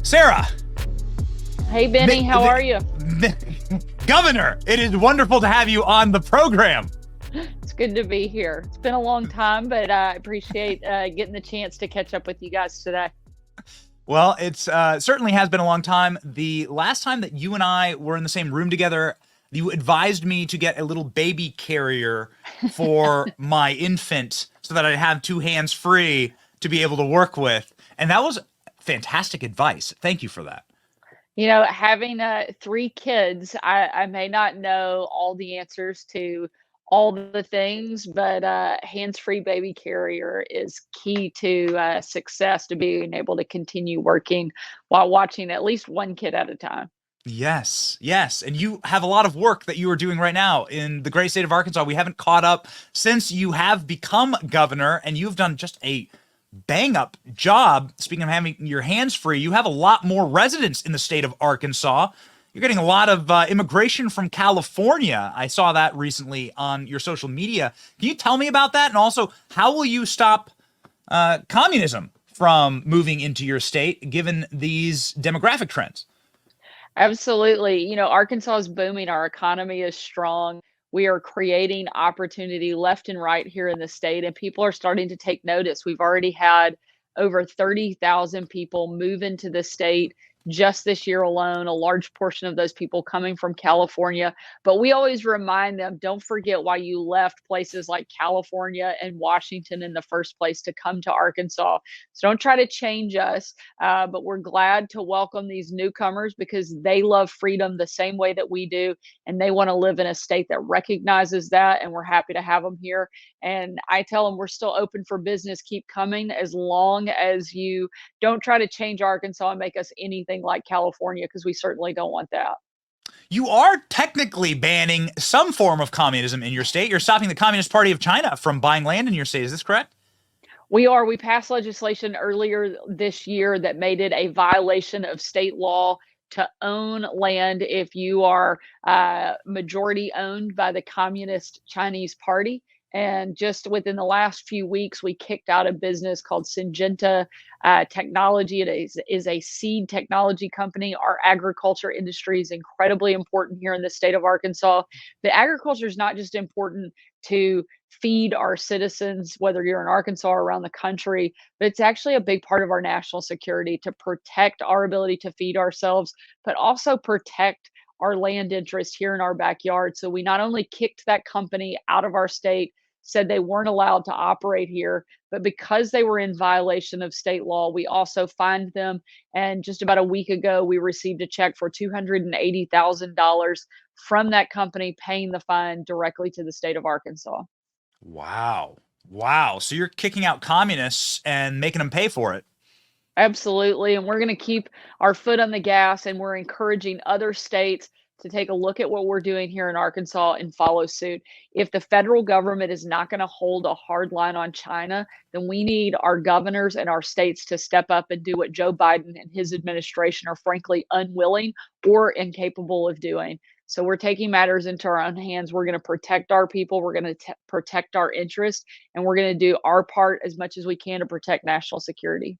Sarah, Hey Benny, how are you? Governor, it is wonderful to have you on the program. It's good to be here. It's been a long time, but I appreciate getting the chance to catch up with you guys today. Well, it's certainly has been a long time. The last time that you and I were in the same room together, you advised me to get a little baby carrier for my infant so that I'd have two hands free to be able to work with. And that was fantastic advice. Thank you for that. You know, having three kids, I may not know all the answers to all the things, but hands-free baby carrier is key to success to being able to continue working while watching at least one kid at a time. Yes, yes. And you have a lot of work that you are doing right now in the great state of Arkansas. We haven't caught up since you have become governor, and you've done just a bang up job. Speaking of having your hands free, you have a lot more residents in the state of Arkansas. You're getting a lot of immigration from California. I saw that recently on your social media. Can you tell me about that? And also, how will you stop communism from moving into your state given these demographic trends? Absolutely. You know, Arkansas is booming. Our economy is strong. We are creating opportunity left and right here in the state, and people are starting to take notice. We've already had over 30,000 people move into the state just this year alone, a large portion of those people coming from California. But we always remind them, don't forget why you left places like California and Washington in the first place to come to Arkansas. So don't try to change us. But we're glad to welcome these newcomers because they love freedom the same way that we do. And they want to live in a state that recognizes that. And we're happy to have them here. And I tell them we're still open for business. Keep coming as long as you don't try to change Arkansas and make us anything like California, because we certainly don't want that. You are technically banning some form of communism in your state. You're stopping the Communist Party of China from buying land in your state. Is this correct? We passed legislation earlier this year that made it a violation of state law to own land if you are majority owned by the Communist Chinese Party. And just within the last few weeks, we kicked out a business called Syngenta Technology. It is a seed technology company. Our agriculture industry is incredibly important here in the state of Arkansas. But agriculture is not just important to feed our citizens, whether you're in Arkansas or around the country, but it's actually a big part of our national security to protect our ability to feed ourselves, but also protect our land interest here in our backyard. So we not only kicked that company out of our state, said they weren't allowed to operate here, but because they were in violation of state law, we also fined them. And just about a week ago, we received a check for $280,000 from that company, paying the fine directly to the state of Arkansas. Wow. Wow. So you're kicking out communists and making them pay for it. Absolutely. And we're going to keep our foot on the gas, and we're encouraging other states to take a look at what we're doing here in Arkansas and follow suit. If the federal government is not going to hold a hard line on China, then we need our governors and our states to step up and do what Joe Biden and his administration are frankly unwilling or incapable of doing. So we're taking matters into our own hands. We're going to protect our people. We're going to protect our interests, and we're going to do our part as much as we can to protect national security.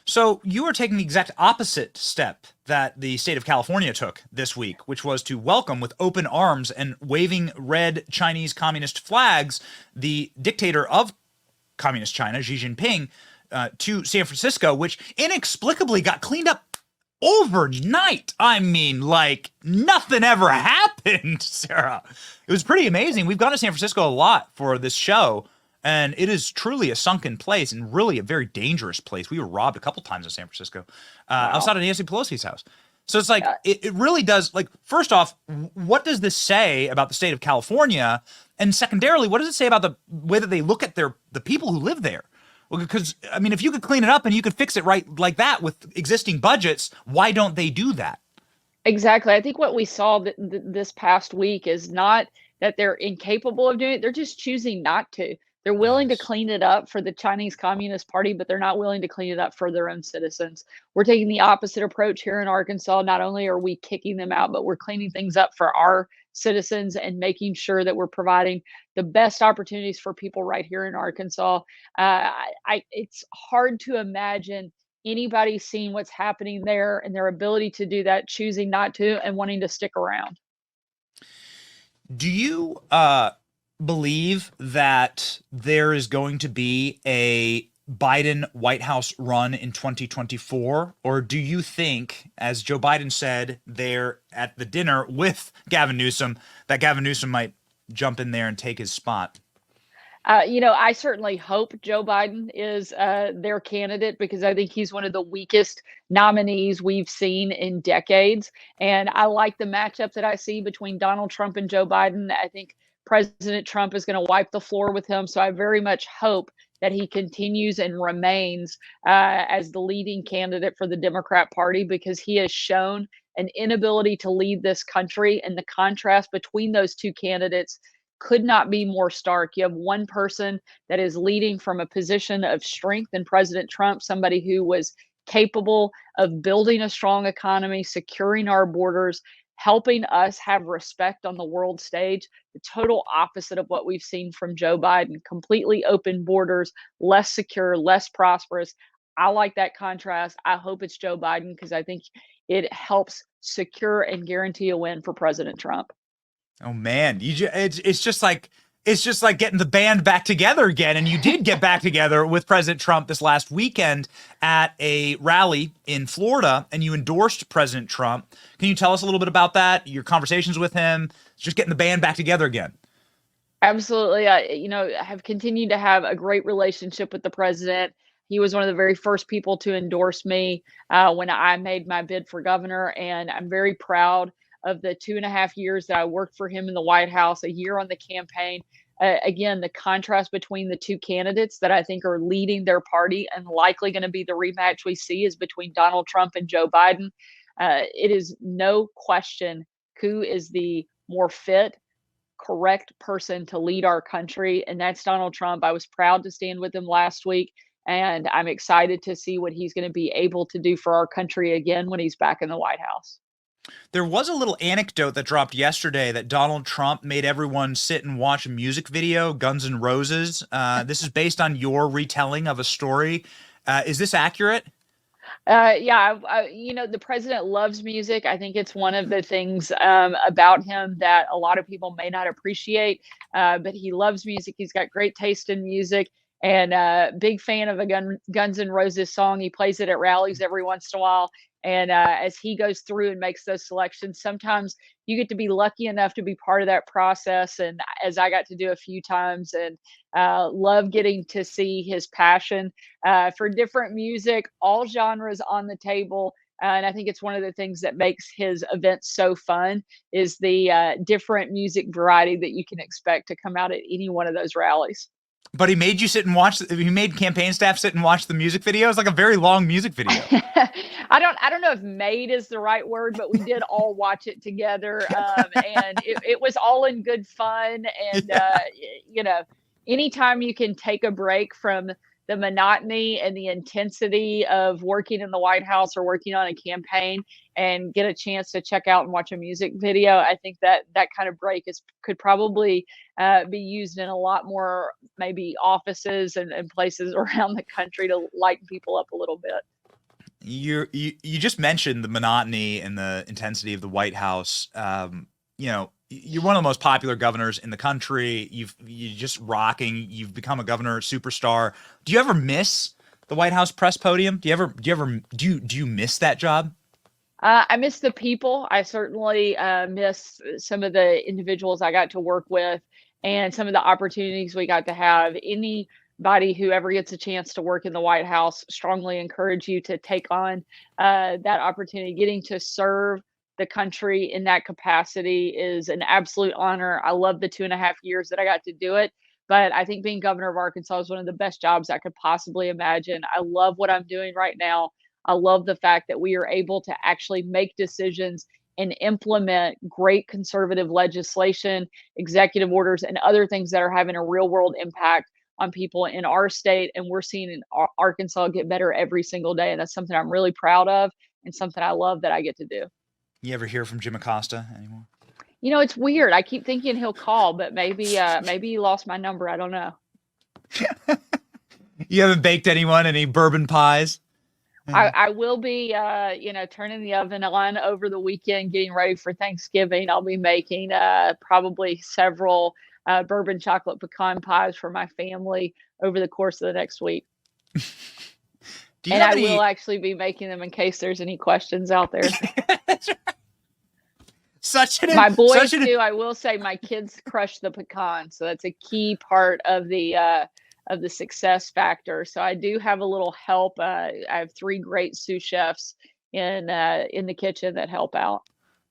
So you are taking the exact opposite step that the state of California took this week, which was to welcome with open arms and waving red Chinese communist flags the dictator of communist China, Xi Jinping, to San Francisco, which inexplicably got cleaned up overnight. I mean, like nothing ever happened, Sarah. It was pretty amazing. We've gone to San Francisco a lot for this show, and it is truly a sunken place and really a very dangerous place. We were robbed a couple times in San Francisco, Wow. outside of Nancy Pelosi's house. So it's like, Uh, it really does, like, first off, what does this say about the state of California? And secondarily, what does it say about the way that they look at the people who live there? Well, because, I mean, if you could clean it up and you could fix it right like that with existing budgets, why don't they do that? Exactly. I think what we saw this past week is not that they're incapable of doing it, they're just choosing not to. They're willing to Yes. clean it up for the Chinese Communist Party, but they're not willing to clean it up for their own citizens. We're taking the opposite approach here in Arkansas. Not only are we kicking them out, but we're cleaning things up for our citizens and making sure that we're providing the best opportunities for people right here in Arkansas. It's hard to imagine anybody seeing what's happening there and their ability to do that, choosing not to, and wanting to stick around. Do you believe that there is going to be a Biden White House run in 2024? Or do you think, as Joe Biden said there at the dinner with Gavin Newsom, that Gavin Newsom might jump in there and take his spot? I certainly hope Joe Biden is their candidate because I think he's one of the weakest nominees we've seen in decades. And I like the matchup that I see between Donald Trump and Joe Biden. I think President Trump is going to wipe the floor with him. So I very much hope that he continues and remains as the leading candidate for the Democrat Party because he has shown an inability to lead this country. And the contrast between those two candidates could not be more stark. You have one person that is leading from a position of strength in President Trump, somebody who was capable of building a strong economy, securing our borders, helping us have respect on the world stage. The total opposite of what we've seen from Joe Biden, completely open borders, less secure, less prosperous. I like that contrast. I hope it's Joe Biden because I think it helps secure and guarantee a win for President Trump. Oh man, it's just like getting the band back together again. And you did get back together with President Trump this last weekend at a rally in Florida, and you endorsed President Trump. Can you tell us a little bit about that? Your conversations with him, just getting the band back together again. Absolutely. I have continued to have a great relationship with the president. He was one of the very first people to endorse me when I made my bid for governor, and I'm very proud of the 2.5 years that I worked for him in the White House, a year on the campaign. Again, the contrast between the two candidates that I think are leading their party and likely going to be the rematch we see is between Donald Trump and Joe Biden. It is no question who is the more fit, correct person to lead our country, and that's Donald Trump. I was proud to stand with him last week, and I'm excited to see what he's going to be able to do for our country again when he's back in the White House. There was a little anecdote that dropped yesterday that Donald Trump made everyone sit and watch a music video, Guns N' Roses. This is based on your retelling of a story. Is this accurate? Yeah, the president loves music. I think it's one of the things about him that a lot of people may not appreciate, but he loves music. He's got great taste in music and big fan of a Guns N' Roses song. He plays it at rallies every once in a while. And as he goes through and makes those selections, sometimes you get to be lucky enough to be part of that process. And as I got to do a few times, and love getting to see his passion for different music, all genres on the table. And I think it's one of the things that makes his events so fun is the different music variety that you can expect to come out at any one of those rallies. But he made you sit and watch. He made campaign staff sit and watch the music video. It's like a very long music video. I don't know if "made" is the right word, but we did all watch it together, and it was all in good fun. And anytime you can take a break from the monotony and the intensity of working in the White House or working on a campaign and get a chance to check out and watch a music video, I think that kind of break could probably be used in a lot more maybe offices and places around the country to lighten people up a little bit. You just mentioned the monotony and the intensity of the White House. You're one of the most popular governors in the country. You're just rocking. You've become a governor superstar. Do you ever miss the White House press podium? Do you miss that job? I miss the people. I certainly miss some of the individuals I got to work with and some of the opportunities we got to have. Anybody who ever gets a chance to work in the White House, strongly encourage you to take on that opportunity. Getting to serve the country in that capacity is an absolute honor. I love the 2.5 years that I got to do it. But I think being governor of Arkansas is one of the best jobs I could possibly imagine. I love what I'm doing right now. I love the fact that we are able to actually make decisions and implement great conservative legislation, executive orders, and other things that are having a real world impact on people in our state. And we're seeing in Arkansas get better every single day. And that's something I'm really proud of and something I love that I get to do. You ever hear from Jim Acosta anymore? It's weird. I keep thinking he'll call, but maybe he lost my number. I don't know. You haven't baked anyone any bourbon pies? I will be, turning the oven on over the weekend, getting ready for Thanksgiving. I'll be making probably several bourbon chocolate pecan pies for my family over the course of the next week. Do you And have I will any? actually be making them in case there's any questions out there. My Such boys an do. I will say my kids crush the pecan, so that's a key part of the success factor. So I do have a little help. I have 3 great sous chefs in the kitchen that help out.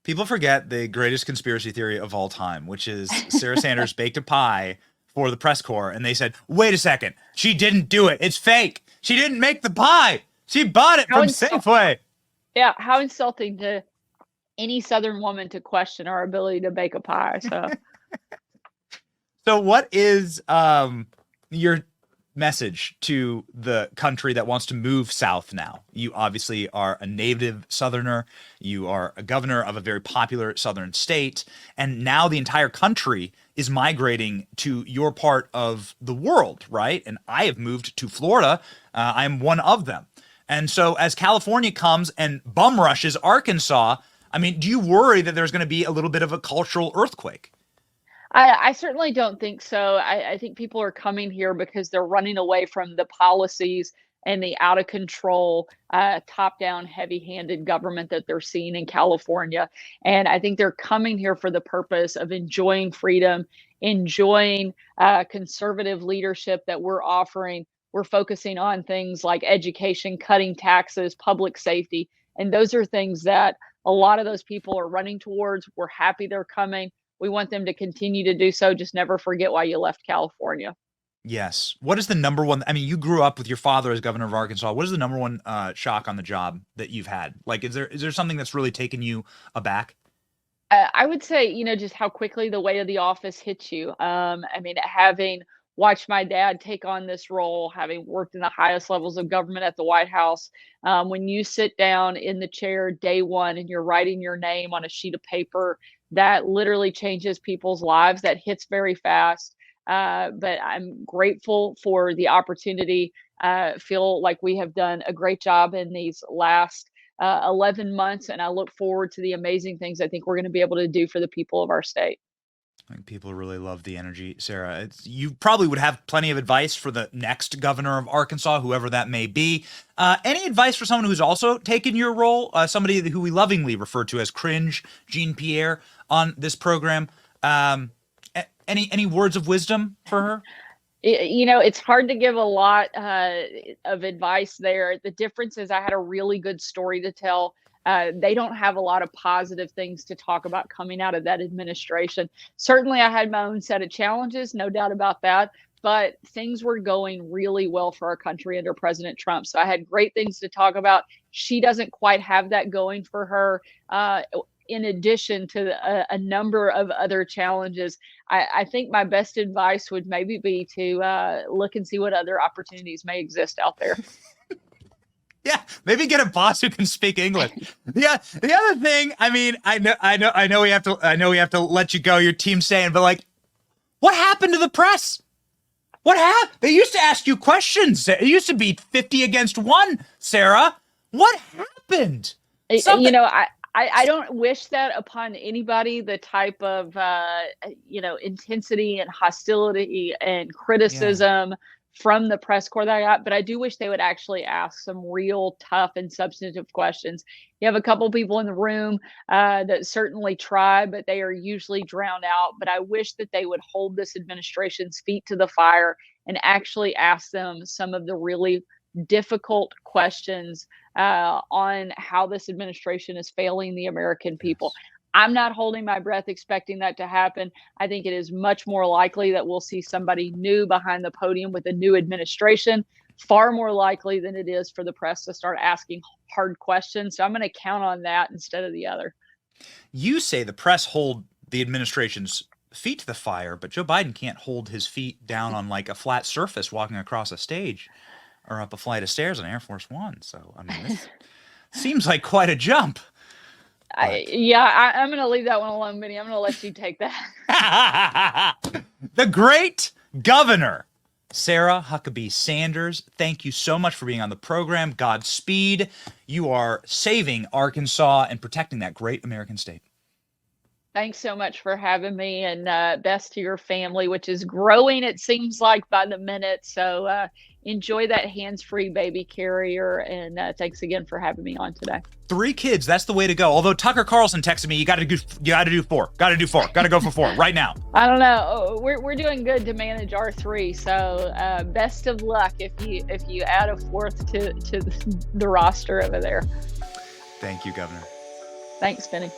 People forget the greatest conspiracy theory of all time, which is Sarah Sanders baked a pie for the press corps, and they said, "Wait a second, she didn't do it. It's fake. She didn't make the pie. She bought it How from insult Safeway." Yeah, how insulting to any Southern woman to question our ability to bake a pie. So So, what is your message to the country that wants to move south now? You obviously are a native Southerner. You are a governor of a very popular Southern state. And now the entire country is migrating to your part of the world, right? And I have moved to Florida. I'm one of them. And so as California comes and bum rushes Arkansas, I mean, do you worry that there's going to be a little bit of a cultural earthquake? I certainly don't think so. I think people are coming here because they're running away from the policies and the out of control, top down, heavy handed government that they're seeing in California. And I think they're coming here for the purpose of enjoying freedom, enjoying conservative leadership that we're offering. We're focusing on things like education, cutting taxes, public safety. And those are things that a lot of those people are running towards. We're happy they're coming. We want them to continue to do so. Just never forget why you left California. Yes. What is the number one? I mean, you grew up with your father as governor of Arkansas. What is the number one shock on the job that you've had? Like, is there something that's really taken you aback? I would say, just how quickly the weight of the office hits you. I mean, having watched my dad take on this role, having worked in the highest levels of government at the White House, when you sit down in the chair day one and you're writing your name on a sheet of paper, that literally changes people's lives. That hits very fast. But I'm grateful for the opportunity. Feel like we have done a great job in these last 11 months, and I look forward to the amazing things I think we're going to be able to do for the people of our state. I think people really love the energy, Sarah. You probably would have plenty of advice for the next governor of Arkansas, whoever that may be. Any advice for someone who's also taken your role, somebody who we lovingly refer to as Kringe, Pierre, on this program? Any words of wisdom for her? It's hard to give a lot of advice there. The difference is I had a really good story to tell. They don't have a lot of positive things to talk about coming out of that administration. Certainly, I had my own set of challenges, no doubt about that. But things were going really well for our country under President Trump. So I had great things to talk about. She doesn't quite have that going for her. In addition to a number of other challenges, I think my best advice would maybe be to look and see what other opportunities may exist out there. Yeah, maybe get a boss who can speak English. Yeah, the other thing, I mean, I know we have to let you go. Your team's saying, but like, what happened to the press? What happened? They used to ask you questions. It used to be 50 against 1, Sarah. What happened? Something. I don't wish that upon anybody, the type of, intensity and hostility and criticism from the press corps that I got, but I do wish they would actually ask some real tough and substantive questions. You have a couple people in the room that certainly try, but they are usually drowned out. But I wish that they would hold this administration's feet to the fire and actually ask them some of the really difficult questions on how this administration is failing the American people. I'm not holding my breath expecting that to happen. I think it is much more likely that we'll see somebody new behind the podium with a new administration, far more likely than it is for the press to start asking hard questions. So I'm going to count on that instead of the other. You say the press hold the administration's feet to the fire, but Joe Biden can't hold his feet down on like a flat surface walking across a stage or up a flight of stairs on Air Force One. So, I mean, this seems like quite a jump. I'm going to leave that one alone, Benny. I'm going to let you take that. The great governor Sarah Huckabee Sanders, thank you so much for being on the program. Godspeed. You are saving Arkansas and protecting that great American state. Thanks so much for having me, and best to your family, which is growing, it seems like, by the minute. So enjoy that hands-free baby carrier, and thanks again for having me on today. 3 kids, that's the way to go. Although Tucker Carlson texted me, you got to do 4. Got to go for 4 right now. I don't know. We're doing good to manage our 3. So best of luck if you add a 4th to the roster over there. Thank you, Governor. Thanks, Penny.